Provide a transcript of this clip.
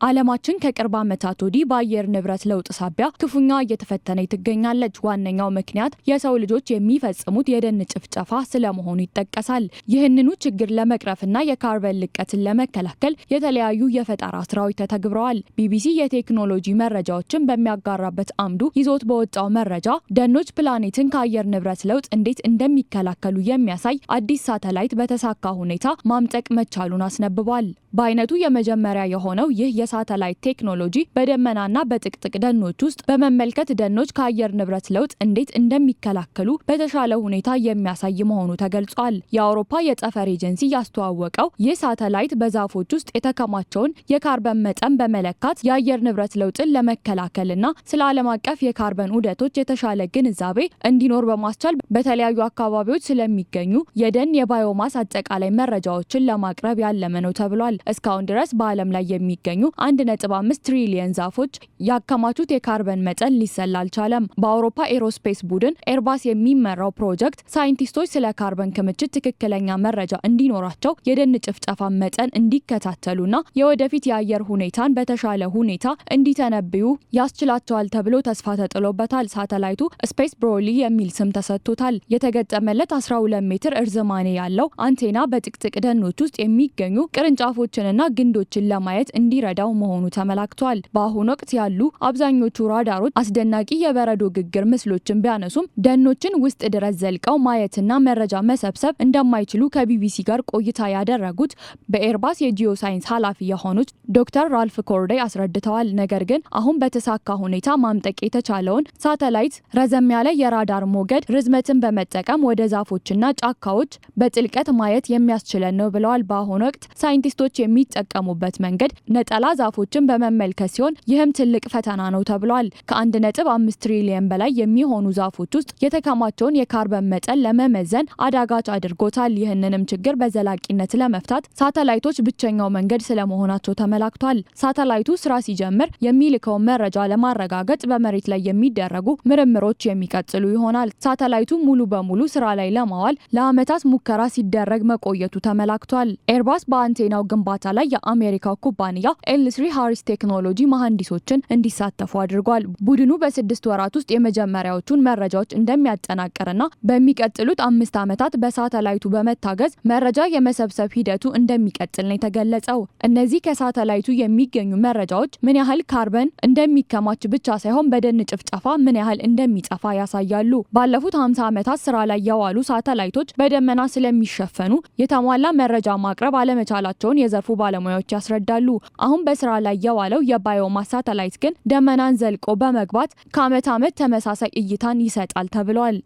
ዓለማችን ከቅርብ ዓመታት ወዲህ በአየር ንብረት ለውጥ ሳቢያ ክፉኛ እየተፈተነች ትገኛለች። ዋነኛው ምክንያት የሰው ልጆች የሚፈጽሙት የደን ጭፍጨፋ ስለመሆኑ ይጠቀሳል። ይህንኑ ችግር ለመቅረፍና የካርበን ልቀትን ለመከላከል የተለያዩ የፈጠራ ስራዎች ተተግብረዋል። ቢቢሲ የቴክኖሎጂ መረጃዎችን በሚያጋራበት አምዱ ይዞት በወጣው መረጃ ደኖች ፕላኔትን ከአየር ንብረት ለውጥ እንዴት እንደሚከላከሉ የሚያሳይ አዲስ ሳተላይት በተሳካ ሁኔታ ማምጠቅ መቻሉን አስነብቧል። በአይነቱ የመጀመሪያ የሆነው ይህ የሳተላይት ቴክኖሎጂ በደመናና በጥቅጥቅ ደኖች ውስጥ በመመልከት ደኖች ከአየር ንብረት ለውጥ እንዴት እንደሚከላከሉ በተሻለ ሁኔታ የሚያሳይ መሆኑ ተገልጿል። የአውሮፓ የጠፈር ኤጀንሲ ያስተዋወቀው ይህ ሳተላይት በዛፎች ውስጥ የተከማቸውን የካርበን መጠን በመለካት የአየር ንብረት ለውጥን ለመከላከልና ስለ ዓለም አቀፍ የካርበን ዑደቶች የተሻለ ግንዛቤ እንዲኖር በማስቻል በተለያዩ አካባቢዎች ስለሚገኙ የደን የባዮማስ አጠቃላይ መረጃዎችን ለማቅረብ ያለመ ነው ተብሏል። እስካሁን ድረስ በዓለም ላይ የሚገኙ 1.5 ትሪሊየን ዛፎች ያከማቹት የካርበን መጠን ሊሰላ አልቻለም። በአውሮፓ ኤሮስፔስ ቡድን ኤርባስ የሚመራው ፕሮጀክት ሳይንቲስቶች ስለ ካርበን ክምችት ትክክለኛ መረጃ እንዲኖራቸው የደን ጭፍጨፋ መጠን እንዲከታተሉና የወደፊት የአየር ሁኔታን በተሻለ ሁኔታ እንዲተነብዩ ያስችላቸዋል ተብሎ ተስፋ ተጥሎበታል። ሳተላይቱ ስፔስ ብሮሊ የሚል ስም ተሰጥቶታል። የተገጠመለት 12 ሜትር እርዝማኔ ያለው አንቴና በጥቅጥቅ ደኖች ውስጥ የሚገኙ ቅርንጫፎችንና ግንዶችን ለማየት እንዲረዳው መሆኑ ተመላክቷል። በአሁኑ ወቅት ያሉ አብዛኞቹ ራዳሮች አስደናቂ የበረዶ ግግር ምስሎችን ቢያነሱም ደኖችን ውስጥ ድረስ ዘልቀው ማየትና መረጃ መሰብሰብ እንደማይችሉ ከቢቢሲ ጋር ቆይታ ያደረጉት በኤርባስ የጂኦ ሳይንስ ኃላፊ የሆኑት ዶክተር ራልፍ ኮርዴይ አስረድተዋል። ነገር ግን አሁን በተሳካ ሁኔታ ማምጠቅ የተቻለውን ሳተላይት ረዘም ያለ የራዳር ሞገድ ርዝመትን በመጠቀም ወደ ዛፎችና ጫካዎች በጥልቀት ማየት የሚያስችለን ነው ብለዋል። በአሁኑ ወቅት ሳይንቲስቶች የሚጠቀሙበት መንገድ ነጠላ ዛፎችን በመመልከት ሲሆን ይህም ትልቅ ፈተና ነው ተብሏል። ከ1.5 ትሪሊየን በላይ የሚሆኑ ዛፎች ውስጥ የተከማቸውን የካርበን መጠን ለመመዘን አዳጋች አድርጎታል። ይህንንም ችግር በዘላቂነት ለመፍታት ሳተላይቶች ብቸኛው መንገድ ስለመሆናቸው ተመላክቷል። ሳተላይቱ ስራ ሲጀምር የሚልከውን መረጃ ለማረጋገጥ በመሬት ላይ የሚደረጉ ምርምሮች የሚቀጥሉ ይሆናል። ሳተላይቱ ሙሉ በሙሉ ስራ ላይ ለማዋል ለዓመታት ሙከራ ሲደረግ መቆየቱ ተመላክቷል። ኤርባስ በአንቴናው ግንባታ ላይ የአሜሪካው ኩባንያ ኤል3 ሃሪስ ቴክኖሎጂ መሐንዲሶችን እንዲሳተፉ አድርጓል። ቡድኑ በ6 ወራት ውስጥ የመጀመሪያዎቹን መረጃዎች እንደሚያጠናቅርና በሚቀጥሉት 5 ዓመታት በሳተላይቱ በመታገዝ መረጃ የመሰብሰብ ሂደቱ እንደሚቀጥል ነው የተገለጸው። እነዚህ ከሳተላይቱ የሚገኙ መረጃዎች ምን ያህል ካርበን እንደሚከማች ብቻ ሳይሆን በደን ጭፍጨፋ ምን ያህል እንደሚጠፋ ያሳያሉ። ባለፉት 50 ዓመታት ስራ ላይ የዋሉ ሳተላይቶች በደመና ስለሚሸፈኑ የተሟላ መረጃ ማቅረብ አለመቻላቸውን የዘርፉ ባለሙያዎች ያስረዳሉ። አሁን በስራ ላይ የዋለው የባዮማስ ሳተላይት ግን ደመናን ዘልቆ በመግባት ከዓመት ዓመት ተመሳሳይ እይታን ይሰጣል ተብሏል።